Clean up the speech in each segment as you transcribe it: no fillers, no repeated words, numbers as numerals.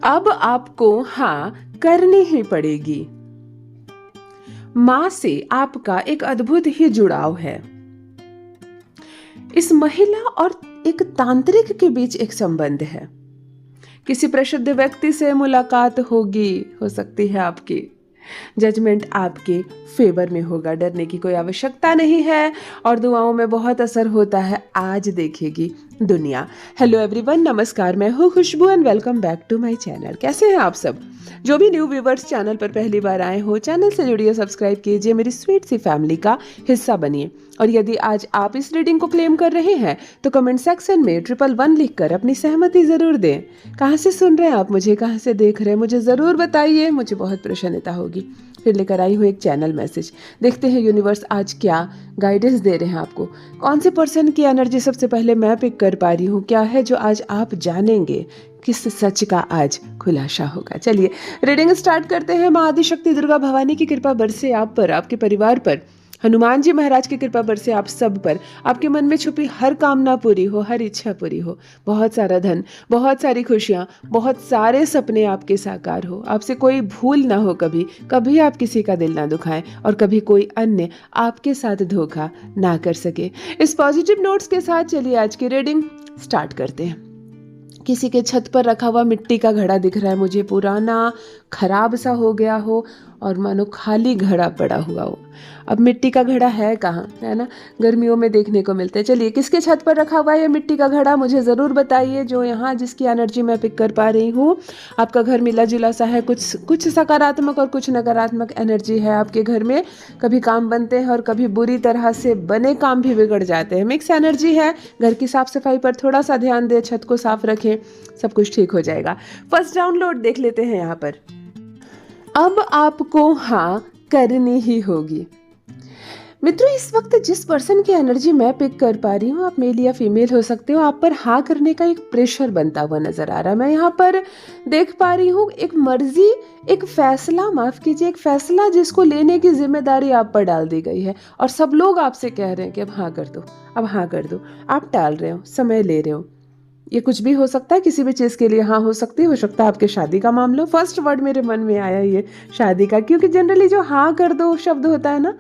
अब आपको हाँ करनी ही पड़ेगी। माँ से आपका एक अद्भुत ही जुड़ाव है। इस महिला और एक तांत्रिक के बीच एक संबंध है। किसी प्रसिद्ध व्यक्ति से मुलाकात होगी, हो सकती है आपकी। जजमेंट आपके फेवर में होगा, डरने की कोई आवश्यकता नहीं है और दुआओं में बहुत असर होता है, आज देखेगी दुनिया। हेलो एवरीवन, नमस्कार, मैं हूँ Khushboo and welcome back to my channel. कैसे हैं आप सब? जो भी न्यू व्यूवर्स चैनल पर पहली बार आए हो, चैनल से जुड़िए, सब्सक्राइब कीजिए, मेरी स्वीट सी फैमिली का हिस्सा बनिए। और यदि आज आप इस रीडिंग को क्लेम कर रहे हैं तो कमेंट सेक्शन में 111 लिखकर अपनी सहमति जरूर दें। कहाँ से सुन रहे हैं आप मुझे, कहाँ से देख रहे हैं, मुझे जरूर बताइए, मुझे बहुत प्रसन्नता होगी। फिर लेकर आई हूँ एक चैनल मैसेज, देखते हैं यूनिवर्स आज क्या गाइडेंस दे रहे हैं आपको। कौन से पर्सन की एनर्जी सबसे पहले मैं पिक कर पा रही हूँ, क्या है जो आज आप जानेंगे, किस सच का आज खुलासा होगा। चलिए रीडिंग स्टार्ट करते हैं। माँ आदिशक्ति दुर्गा भवानी की कृपा बरसे आप पर, आपके परिवार पर। हनुमान जी महाराज की कृपा बरसे आप सब पर। आपके मन में छुपी हर कामना पूरी हो, हर इच्छा पूरी हो। बहुत सारा धन, बहुत सारी खुशियाँ, बहुत सारे सपने आपके साकार हो। आपसे कोई भूल ना हो, कभी कभी आप किसी का दिल ना दुखाएं और कभी कोई अन्य आपके साथ धोखा ना कर सके। इस पॉजिटिव नोट्स के साथ चलिए आज की रीडिंग स्टार्ट करते हैं। किसी के छत पर रखा हुआ मिट्टी का घड़ा दिख रहा है मुझे, पुराना खराब सा हो गया हो और मानो खाली घड़ा पड़ा हुआ हो। अब मिट्टी का घड़ा है कहाँ, है ना, गर्मियों में देखने को मिलते हैं। चलिए किसके छत पर रखा हुआ है ये मिट्टी का घड़ा, मुझे ज़रूर बताइए। जो यहाँ जिसकी एनर्जी मैं पिक कर पा रही हूँ, आपका घर मिला जुला सा है, कुछ सकारात्मक और कुछ नकारात्मक एनर्जी है आपके घर में। कभी काम बनते हैं और कभी बुरी तरह से बने काम भी बिगड़ जाते हैं। मिक्स एनर्जी है। घर की साफ सफाई पर थोड़ा सा ध्यान दें, छत को साफ रखें, सब कुछ ठीक हो जाएगा। फर्स्ट डाउनलोड देख लेते हैं यहाँ पर। अब आपको हाँ करनी ही होगी। मित्रों, इस वक्त जिस पर्सन की एनर्जी मैं पिक कर पा रही हूँ, आप मेल या फीमेल हो सकते हो, आप पर हाँ करने का एक प्रेशर बनता हुआ नजर आ रहा है। मैं यहाँ पर देख पा रही हूँ एक मर्जी, एक फैसला, माफ कीजिए, एक फैसला जिसको लेने की जिम्मेदारी आप पर डाल दी गई है और सब लोग आपसे कह रहे हैं कि अब हाँ कर दो, अब हाँ कर दो। आप टाल रहे हो, समय ले रहे हो। ये कुछ भी हो सकता है, किसी भी चीज़ के लिए हाँ हो सकता है आपके शादी का मामला। फर्स्ट वर्ड मेरे मन में आया ये शादी का, क्योंकि जनरली जो हाँ कर दो शब्द होता है ना,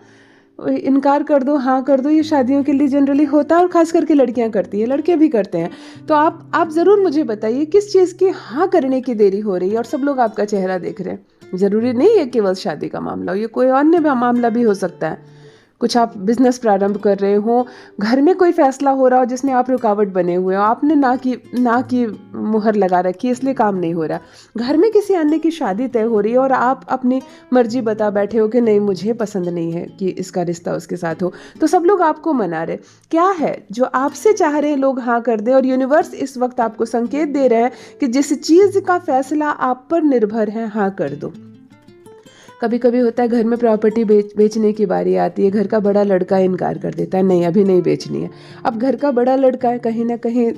इनकार कर दो, हाँ कर दो, ये शादियों के लिए जनरली होता है और खास करके लड़कियां करती है, लड़के भी करते हैं। तो आप ज़रूर मुझे बताइए किस चीज़ की हाँ करने की देरी हो रही है और सब लोग आपका चेहरा देख रहे हैं। ज़रूरी नहीं है केवल शादी का मामला हो, ये कोई अन्य मामला भी हो सकता है। कुछ आप बिजनेस प्रारंभ कर रहे हो, घर में कोई फैसला हो रहा हो जिसमें आप रुकावट बने हुए हो, आपने ना की मुहर लगा रखी है, इसलिए काम नहीं हो रहा। घर में किसी अन्य की शादी तय हो रही है और आप अपनी मर्जी बता बैठे हो कि नहीं, मुझे पसंद नहीं है कि इसका रिश्ता उसके साथ हो, तो सब लोग आपको मना रहे। क्या है जो आपसे चाह रहे हैं लोग हाँ कर दें, और यूनिवर्स इस वक्त आपको संकेत दे रहे हैं कि जिस चीज़ का फैसला आप पर निर्भर है, हाँ कर दो। कभी कभी होता है घर में प्रॉपर्टी बेचने की बारी आती है, घर का बड़ा लड़का इनकार कर देता है, नहीं अभी नहीं बेचनी है। अब घर का बड़ा लड़का है, कहीं ना कहीं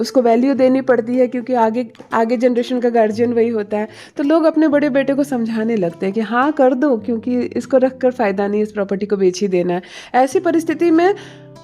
उसको वैल्यू देनी पड़ती है, क्योंकि आगे जनरेशन का गार्जियन वही होता है। तो लोग अपने बड़े बेटे को समझाने लगते हैं कि हाँ कर दो, क्योंकि इसको रख कर फायदा नहीं, इस प्रॉपर्टी को बेच ही देना है। ऐसी परिस्थिति में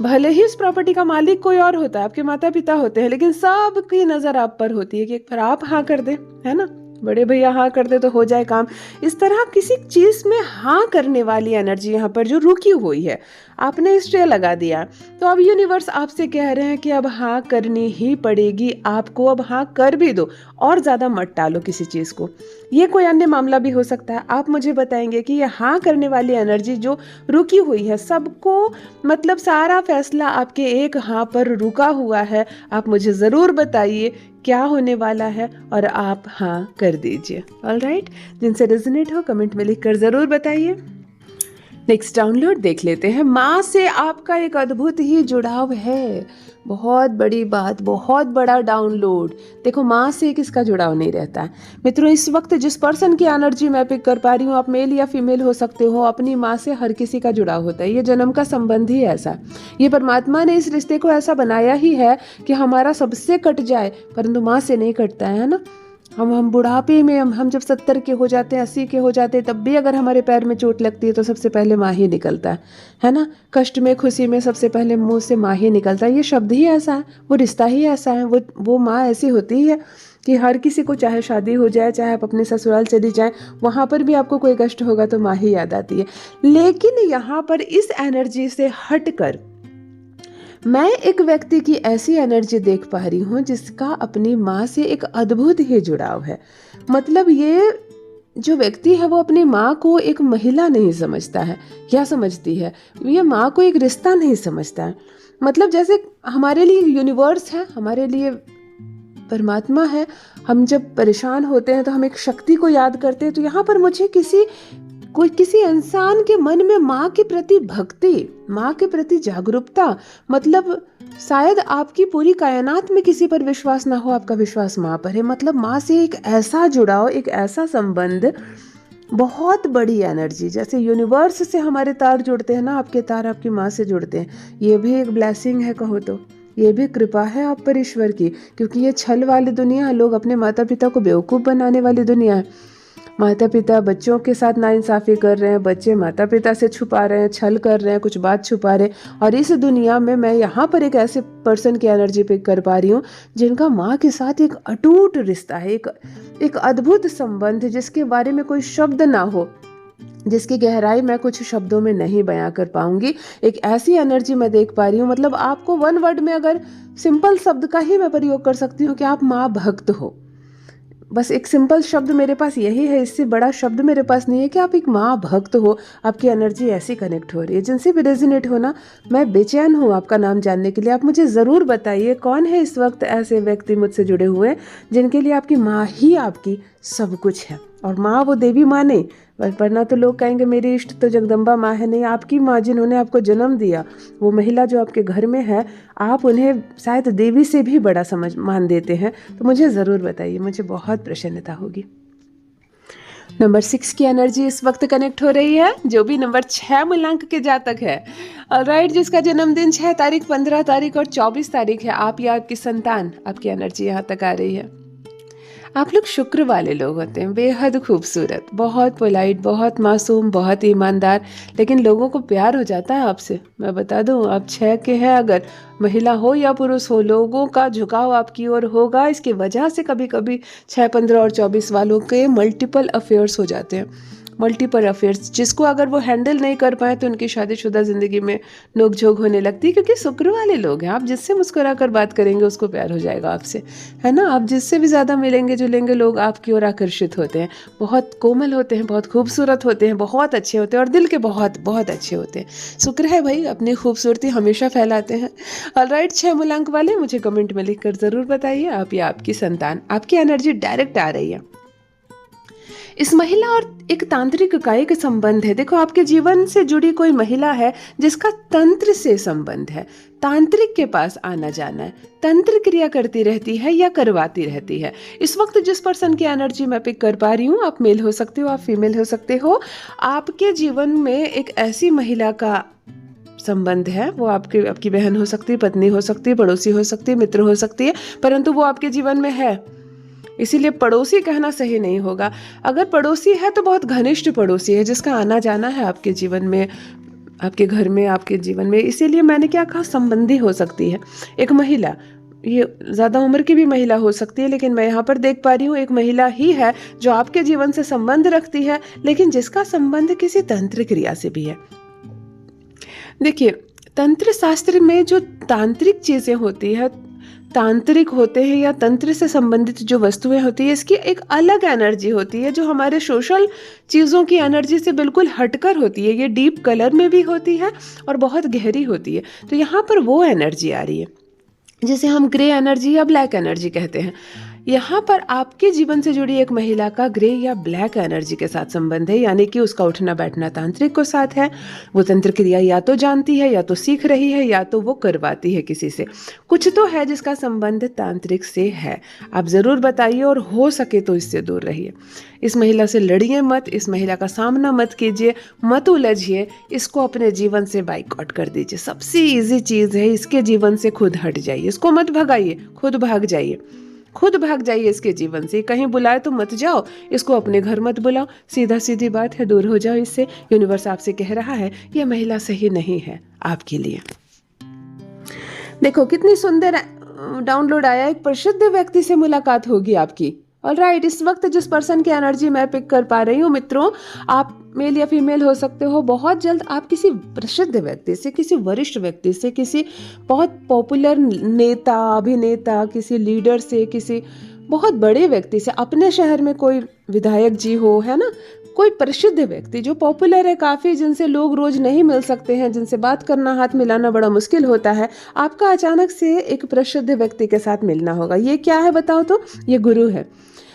भले ही इस प्रॉपर्टी का मालिक कोई और होता है, आपके माता पिता होते हैं, लेकिन सबकी नज़र आप पर होती है कि एक बार आप हाँ कर दें, है ना, बड़े भैया हाँ कर दे तो हो जाए काम। इस तरह किसी चीज़ में हाँ करने वाली एनर्जी यहाँ पर जो रुकी हुई है, आपने स्टे लगा दिया, तो अब यूनिवर्स आपसे कह रहे हैं कि अब हाँ करनी ही पड़ेगी आपको। अब हाँ कर भी दो और ज़्यादा मत टालो किसी चीज़ को। ये कोई अन्य मामला भी हो सकता है। आप मुझे बताएंगे कि ये हाँ करने वाली एनर्जी जो रुकी हुई है, सबको मतलब सारा फैसला आपके एक हाँ पर रुका हुआ है। आप मुझे ज़रूर बताइए क्या होने वाला है और आप हाँ कर दीजिए। ऑलराइट, जिनसे रेजोनेट हो कमेंट में लिखकर ज़रूर बताइए। नेक्स्ट डाउनलोड देख लेते हैं। माँ से आपका एक अद्भुत ही जुड़ाव है। बहुत बड़ी बात, बहुत बड़ा डाउनलोड। देखो, माँ से किसका जुड़ाव नहीं रहता है। मित्रों, इस वक्त जिस पर्सन की एनर्जी मैं पिक कर पा रही हूँ, आप मेल या फीमेल हो सकते हो, अपनी माँ से हर किसी का जुड़ाव होता है। ये जन्म का संबंध ही ऐसा, ये परमात्मा ने इस रिश्ते को ऐसा बनाया ही है कि हमारा सबसे कट जाए, परंतु माँ से नहीं कटता है ना। हम बुढ़ापे में हम जब 70 के हो जाते हैं, 80 के हो जाते हैं, तब भी अगर हमारे पैर में चोट लगती है तो सबसे पहले माँ ही निकलता है ना। कष्ट में खुशी में सबसे पहले मुंह से माँ ही निकलता है। ये शब्द ही ऐसा है, वो रिश्ता ही ऐसा है, वो माँ ऐसी होती है कि हर किसी को, चाहे शादी हो जाए, चाहे आप अपने ससुराल चली जाएं, वहाँ पर भी आपको कोई कष्ट होगा तो माँ ही याद आती है। लेकिन यहाँ पर इस एनर्जी से हटकर मैं एक व्यक्ति की ऐसी एनर्जी देख पा रही हूँ जिसका अपनी माँ से एक अद्भुत ही जुड़ाव है। मतलब ये जो व्यक्ति है वो अपनी माँ को एक महिला नहीं समझता है या समझती है, ये माँ को एक रिश्ता नहीं समझता है। मतलब जैसे हमारे लिए यूनिवर्स है, हमारे लिए परमात्मा है। हम जब परेशान होते हैं तो हम एक शक्ति को याद करते हैं। तो यहाँ पर मुझे किसी इंसान के मन में माँ के प्रति भक्ति, माँ के प्रति जागरूकता, मतलब शायद आपकी पूरी कायनात में किसी पर विश्वास ना हो, आपका विश्वास माँ पर है। मतलब माँ से एक ऐसा जुड़ाव, एक ऐसा संबंध, बहुत बड़ी एनर्जी। जैसे यूनिवर्स से हमारे तार जुड़ते हैं ना, आपके तार आपकी माँ से जुड़ते हैं। ये भी एक ब्लेसिंग है, कहो तो ये भी कृपा है आप पर ईश्वर की, क्योंकि ये छल वाली दुनिया, लोग अपने माता पिता को बेवकूफ़ बनाने वाली दुनिया है। माता पिता बच्चों के साथ नाइंसाफ़ी कर रहे हैं, बच्चे माता पिता से छुपा रहे हैं, छल कर रहे हैं, कुछ बात छुपा रहे हैं। और इस दुनिया में मैं यहाँ पर एक ऐसे पर्सन की एनर्जी पिक कर पा रही हूँ जिनका माँ के साथ एक अटूट रिश्ता है, एक अद्भुत संबंध, जिसके बारे में कोई शब्द ना हो, जिसकी गहराई मैं कुछ शब्दों में नहीं बयां कर पाऊंगी। एक ऐसी एनर्जी मैं देख पा रही हूँ। मतलब आपको वन वर्ड में अगर सिंपल शब्द का ही मैं प्रयोग कर सकती हूँ कि आप माँ भक्त हो। बस एक सिंपल शब्द मेरे पास यही है, इससे बड़ा शब्द मेरे पास नहीं है कि आप एक माँ भक्त हो। आपकी एनर्जी ऐसी कनेक्ट हो रही है, जिनसे भी रेजोनेट हो ना, मैं बेचैन हूँ आपका नाम जानने के लिए। आप मुझे ज़रूर बताइए कौन है इस वक्त ऐसे व्यक्ति मुझसे जुड़े हुए हैं जिनके लिए आपकी माँ ही आपकी सब कुछ है। और माँ वो देवी माँ नहीं, वरना तो लोग कहेंगे मेरी इष्ट तो जगदम्बा माँ है। नहीं, आपकी माँ जिन्होंने आपको जन्म दिया, वो महिला जो आपके घर में है, आप उन्हें शायद देवी से भी बड़ा मान देते हैं। तो मुझे ज़रूर बताइए, मुझे बहुत प्रसन्नता होगी। नंबर 6 की एनर्जी इस वक्त कनेक्ट हो रही है, जो भी नंबर 6 मूलांक के जातक है, ऑलराइट, जिसका जन्मदिन 6 तारीख, 15 तारीख और 24 तारीख है, आप या आपकी संतान, आपकी एनर्जी यहाँ तक आ रही है। आप लोग शुक्र वाले लोग होते हैं, बेहद खूबसूरत, बहुत पोलाइट, बहुत मासूम, बहुत ईमानदार, लेकिन लोगों को प्यार हो जाता है आपसे। मैं बता दूं, आप 6 के हैं, अगर महिला हो या पुरुष हो, लोगों का झुकाव आपकी ओर होगा। इसकी वजह से कभी कभी 6, 15 और 24 वालों के मल्टीपल अफेयर्स हो जाते हैं, मल्टीपल अफेयर्स, जिसको अगर वो हैंडल नहीं कर पाए तो उनकी शादीशुदा ज़िंदगी में नोकझोंक होने लगती है, क्योंकि शुक्र वाले लोग हैं। आप जिससे मुस्कुरा कर बात करेंगे उसको प्यार हो जाएगा आपसे, है ना। आप जिससे भी ज़्यादा मिलेंगे जुलेंगे, लोग आपकी ओर आकर्षित होते हैं। बहुत कोमल होते हैं, बहुत खूबसूरत होते हैं, बहुत अच्छे होते हैं और दिल के बहुत बहुत अच्छे होते हैं। शुक्र है भाई, अपनी खूबसूरती हमेशा फैलाते हैं। ऑलराइट, 6 मूलांक वाले मुझे कमेंट में लिख कर ज़रूर बताइए आप या आपकी संतान, आपकी एनर्जी डायरेक्ट आ रही है। इस महिला और एक तांत्रिक का एक संबंध है। देखो, आपके जीवन से जुड़ी कोई महिला है जिसका तंत्र से संबंध है, तांत्रिक के पास आना जाना है, तंत्र क्रिया करती रहती है या करवाती रहती है। इस वक्त जिस पर्सन की एनर्जी मैं पिक कर पा रही हूँ, आप मेल हो सकते हो, आप फीमेल हो सकते हो, आपके जीवन में एक ऐसी महिला का संबंध है। वो आपकी बहन हो सकती है, पत्नी हो सकती है, पड़ोसी हो सकती है, मित्र हो सकती है, परंतु वो आपके जीवन में है। इसीलिए पड़ोसी कहना सही नहीं होगा। अगर पड़ोसी है तो बहुत घनिष्ठ पड़ोसी है, जिसका आना जाना है आपके जीवन में, आपके घर में, आपके जीवन में। इसीलिए मैंने क्या कहा, संबंधी हो सकती है एक महिला। ये ज़्यादा उम्र की भी महिला हो सकती है, लेकिन मैं यहाँ पर देख पा रही हूँ एक महिला ही है जो आपके जीवन से संबंध रखती है, लेकिन जिसका संबंध किसी तंत्र क्रिया से भी है। देखिए, तंत्र शास्त्र में जो तांत्रिक चीज़ें होती है, तांत्रिक होते हैं या तंत्र से संबंधित जो वस्तुएं होती है, इसकी एक अलग एनर्जी होती है जो हमारे सोशल चीज़ों की एनर्जी से बिल्कुल हटकर होती है। ये डीप कलर में भी होती है और बहुत गहरी होती है। तो यहाँ पर वो एनर्जी आ रही है जिसे हम ग्रे एनर्जी या ब्लैक एनर्जी कहते हैं। यहाँ पर आपके जीवन से जुड़ी एक महिला का ग्रे या ब्लैक एनर्जी के साथ संबंध है, यानी कि उसका उठना बैठना तांत्रिक को साथ है। वो तंत्र क्रिया या तो जानती है, या तो सीख रही है, या तो वो करवाती है किसी से। कुछ तो है जिसका संबंध तांत्रिक से है। आप ज़रूर बताइए, और हो सके तो इससे दूर रहिए। इस महिला से लड़िए मत, इस महिला का सामना मत कीजिए, मत उलझिए, इसको अपने जीवन से बाइकआउट कर दीजिए। सबसे ईजी चीज़ है, इसके जीवन से खुद हट जाइए, इसको मत भगाइए, खुद भाग जाइए। खुद भाग जाइए इसके जीवन से। कहीं बुलाए तो मत जाओ, इसको अपने घर मत बुलाओ, सीधा सीधी बात है, दूर हो जाओ इससे। यूनिवर्स आपसे कह रहा है यह महिला सही नहीं है आपके लिए। देखो कितनी सुंदर डाउनलोड आया, एक प्रसिद्ध व्यक्ति से मुलाकात होगी आपकी। ऑलराइट, इस वक्त जिस पर्सन की एनर्जी मैं पिक कर पा रही हूँ मित्रों, आप मेल या फीमेल हो सकते हो, बहुत जल्द आप किसी प्रसिद्ध व्यक्ति से, किसी वरिष्ठ व्यक्ति से, किसी बहुत पॉपुलर नेता, अभिनेता, किसी लीडर से, किसी बहुत बड़े व्यक्ति से, अपने शहर में कोई विधायक जी हो, है ना, कोई प्रसिद्ध व्यक्ति जो पॉपुलर है काफ़ी, जिनसे लोग रोज नहीं मिल सकते हैं, जिनसे बात करना, हाथ मिलाना बड़ा मुश्किल होता है, आपका अचानक से एक प्रसिद्ध व्यक्ति के साथ मिलना होगा। ये क्या है बताओ तो? ये गुरु है।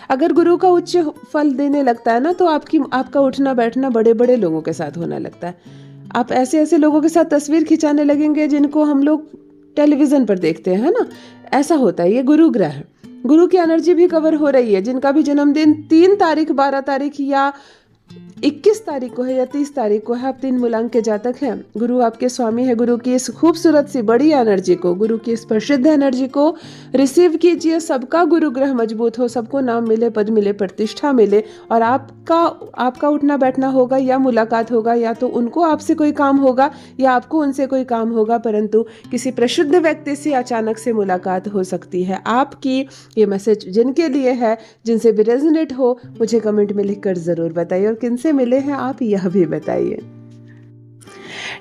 अगर गुरु का उच्च फल देने लगता है ना, तो आपका उठना बैठना बड़े बड़े लोगों के साथ होने लगता है। आप ऐसे ऐसे लोगों के साथ तस्वीर खिंचाने लगेंगे जिनको हम लोग टेलीविजन पर देखते हैं, है ना, ऐसा होता है। ये गुरु ग्रह है, गुरु की एनर्जी भी कवर हो रही है। जिनका भी जन्मदिन 3 तारीख, 12 तारीख या 21 तारीख को है या 30 तारीख को है, आप 3 मूलांक के जातक हैं, गुरु आपके स्वामी है। गुरु की इस खूबसूरत सी बड़ी एनर्जी को, गुरु की इस प्रसिद्ध एनर्जी को रिसीव कीजिए। सबका गुरु ग्रह मजबूत हो, सबको नाम मिले, पद मिले, प्रतिष्ठा मिले, और आपका उठना बैठना होगा या मुलाकात होगा, या तो उनको आपसे कोई काम होगा या आपको उनसे कोई काम होगा, परंतु किसी प्रसिद्ध व्यक्ति से अचानक से मुलाकात हो सकती है आपकी। ये मैसेज जिनके लिए है, जिनसे भी रेजोनेट हो, मुझे कमेंट में लिखकर जरूर बताइए, और किनसे मिले हैं आप यह भी बताइए।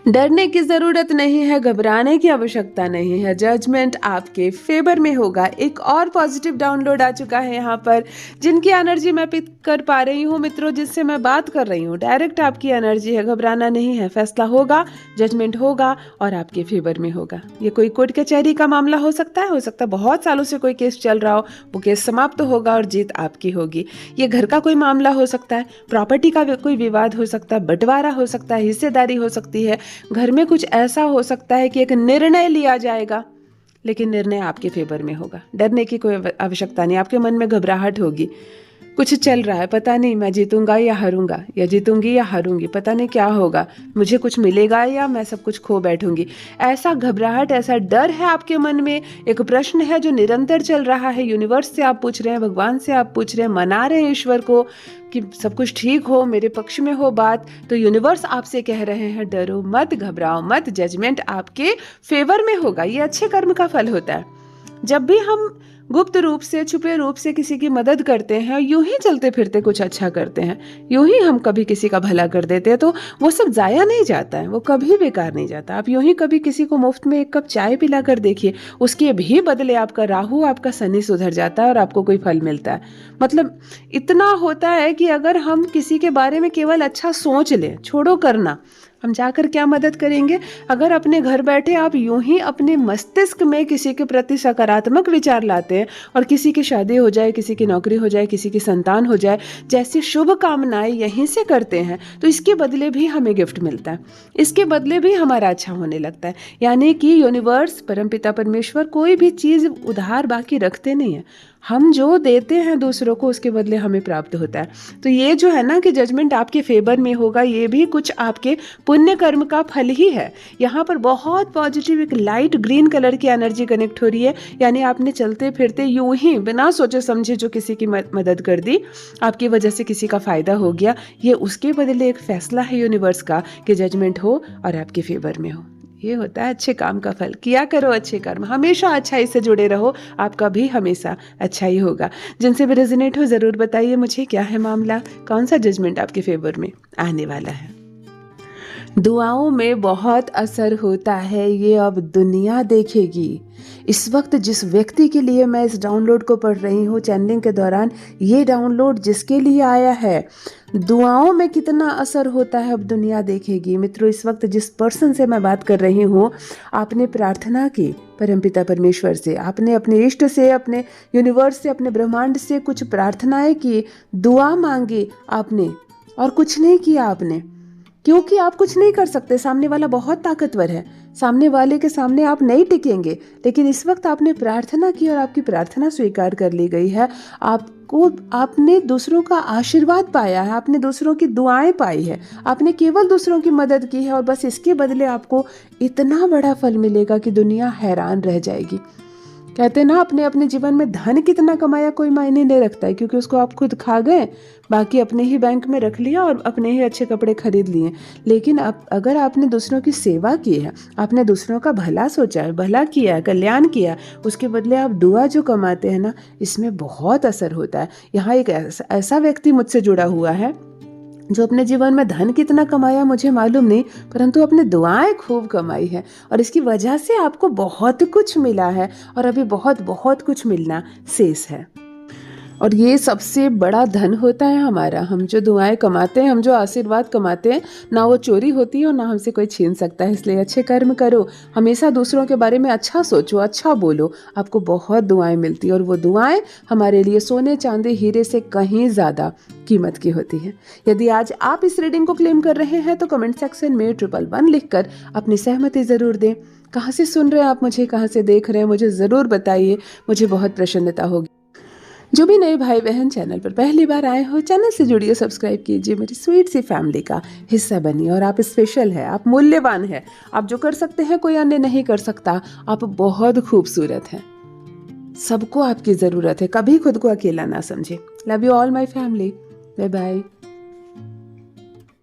डरने की जरूरत नहीं है, घबराने की आवश्यकता नहीं है, जजमेंट आपके फेवर में होगा। एक और पॉजिटिव डाउनलोड आ चुका है यहाँ पर, जिनकी एनर्जी मैं पिक कर पा रही हूँ मित्रों, जिससे मैं बात कर रही हूँ, डायरेक्ट आपकी एनर्जी है। घबराना नहीं है, फैसला होगा, जजमेंट होगा और आपके फेवर में होगा। ये कोई कोर्ट कचहरी का मामला हो सकता है बहुत सालों से कोई केस चल रहा हो, वो केस समाप्त होगा और जीत आपकी होगी। ये घर का कोई मामला हो सकता है, प्रॉपर्टी का कोई विवाद हो सकता है, बंटवारा हो सकता है, हिस्सेदारी हो सकती है, घर में कुछ ऐसा हो सकता है कि एक निर्णय लिया जाएगा, लेकिन निर्णय आपके फेवर में होगा। डरने की कोई आवश्यकता नहीं। आपके मन में घबराहट होगी, कुछ चल रहा है, पता नहीं मैं जीतूंगा या हारूंगा, या जीतूंगी या हारूंगी, पता नहीं क्या होगा, मुझे कुछ मिलेगा या मैं सब कुछ खो बैठूंगी। ऐसा घबराहट, ऐसा डर है आपके मन में। एक प्रश्न है जो निरंतर चल रहा है। यूनिवर्स से आप पूछ रहे हैं, भगवान से आप पूछ रहे हैं, मना रहे हैं ईश्वर को कि सब कुछ ठीक हो, मेरे पक्ष में हो बात। तो यूनिवर्स आपसे कह रहे हैं डरो मत, घबराओ मत, जजमेंट आपके फेवर में होगा। ये अच्छे कर्म का फल होता है। जब भी हम गुप्त रूप से, छुपे रूप से किसी की मदद करते हैं, यूं ही चलते फिरते कुछ अच्छा करते हैं, यूं ही हम कभी किसी का भला कर देते हैं, तो वो सब जाया नहीं जाता है, वो कभी बेकार नहीं जाता। आप यूं ही कभी किसी को मुफ्त में 1 कप चाय पिला कर देखिए, उसके भी बदले आपका राहु, आपका शनि सुधर जाता है और आपको कोई फल मिलता है। मतलब इतना होता है कि अगर हम किसी के बारे में केवल अच्छा सोच लें, छोड़ो करना, हम जाकर क्या मदद करेंगे। अगर अपने घर बैठे आप यूं ही अपने मस्तिष्क में किसी के प्रति सकारात्मक विचार लाते हैं और किसी की शादी हो जाए, किसी की नौकरी हो जाए, किसी की संतान हो जाए, जैसी शुभ कामनाएं यहीं से करते हैं, तो इसके बदले भी हमें गिफ्ट मिलता है, इसके बदले भी हमारा अच्छा होने लगता है। यानी कि यूनिवर्स, परमपिता परमेश्वर कोई भी चीज़ उधार बाकी रखते नहीं है। हम जो देते हैं दूसरों को, उसके बदले हमें प्राप्त होता है। तो ये जो है ना कि जजमेंट आपके फेवर में होगा, ये भी कुछ आपके पुण्य कर्म का फल ही है। यहाँ पर बहुत पॉजिटिव एक लाइट ग्रीन कलर की एनर्जी कनेक्ट हो रही है। यानी आपने चलते फिरते यूं ही बिना सोचे समझे जो किसी की मदद कर दी, आपकी वजह से किसी का फायदा हो गया, ये उसके बदले एक फैसला है यूनिवर्स का कि जजमेंट हो और आपके फेवर में हो। ये होता है अच्छे काम का फल। किया करो अच्छे कर्म, हमेशा अच्छाई से जुड़े रहो, आपका भी हमेशा अच्छा ही होगा। जिनसे भी रेजोनेट हो जरूर बताइए मुझे, क्या है मामला, कौन सा जजमेंट आपके फेवर में आने वाला है। दुआओं में बहुत असर होता है, ये अब दुनिया देखेगी। इस वक्त जिस व्यक्ति के लिए मैं इस डाउनलोड को पढ़ रही हूँ, चैनलिंग के दौरान ये डाउनलोड जिसके लिए आया है, दुआओं में कितना असर होता है अब दुनिया देखेगी। मित्रों, इस वक्त जिस पर्सन से मैं बात कर रही हूँ, आपने प्रार्थना की परमपिता परमेश्वर से, आपने अपने इष्ट से, अपने यूनिवर्स से, अपने ब्रह्मांड से कुछ प्रार्थनाएं की, दुआ मांगी आपने, और कुछ नहीं किया आपने, क्योंकि आप कुछ नहीं कर सकते। सामने वाला बहुत ताकतवर है, सामने वाले के सामने आप नहीं टिकेंगे। लेकिन इस वक्त आपने प्रार्थना की और आपकी प्रार्थना स्वीकार कर ली गई है। आपने दूसरों का आशीर्वाद पाया है, आपने दूसरों की दुआएं पाई है, आपने केवल दूसरों की मदद की है, और बस इसके बदले आपको इतना बड़ा फल मिलेगा कि दुनिया हैरान रह जाएगी। कहते हैं ना, अपने अपने जीवन में धन कितना कमाया कोई मायने नहीं रखता है, क्योंकि उसको आप खुद खा गए, बाकी अपने ही बैंक में रख लिया और अपने ही अच्छे कपड़े खरीद लिए। लेकिन अगर आपने दूसरों की सेवा की है, आपने दूसरों का भला सोचा है, भला किया है, कल्याण किया, उसके बदले आप दुआ जो कमाते हैं ना, इसमें बहुत असर होता है। यहाँ एक ऐसा व्यक्ति मुझसे जुड़ा हुआ है जो अपने जीवन में धन कितना कमाया मुझे मालूम नहीं, परंतु अपने दुआएं खूब कमाई है और इसकी वजह से आपको बहुत कुछ मिला है और अभी बहुत बहुत कुछ मिलना शेष है। और ये सबसे बड़ा धन होता है हमारा। हम जो दुआएं कमाते हैं, हम जो आशीर्वाद कमाते हैं, ना वो चोरी होती है और ना हमसे कोई छीन सकता है। इसलिए अच्छे कर्म करो, हमेशा दूसरों के बारे में अच्छा सोचो, अच्छा बोलो, आपको बहुत दुआएं मिलती है और वो दुआएं हमारे लिए सोने चांदी हीरे से कहीं ज़्यादा कीमत की होती है। यदि आज आप इस रीडिंग को क्लेम कर रहे हैं तो कमेंट सेक्शन में 111 लिखकर अपनी सहमति ज़रूर दें। कहाँ से सुन रहे हैं आप मुझे, कहाँ से देख रहे हैं, मुझे ज़रूर बताइए, मुझे बहुत प्रसन्नता होगी। जो भी नए भाई बहन चैनल पर पहली बार आए हो, चैनल से जुड़िए, सब्सक्राइब कीजिए, मेरी स्वीट सी फैमिली का हिस्सा बनिए। और आप स्पेशल है, आप मूल्यवान है, आप जो कर सकते हैं कोई अन्य नहीं कर सकता, आप बहुत खूबसूरत हैं, सबको आपकी ज़रूरत है। कभी खुद को अकेला ना समझे। Love you all my family. Bye bye.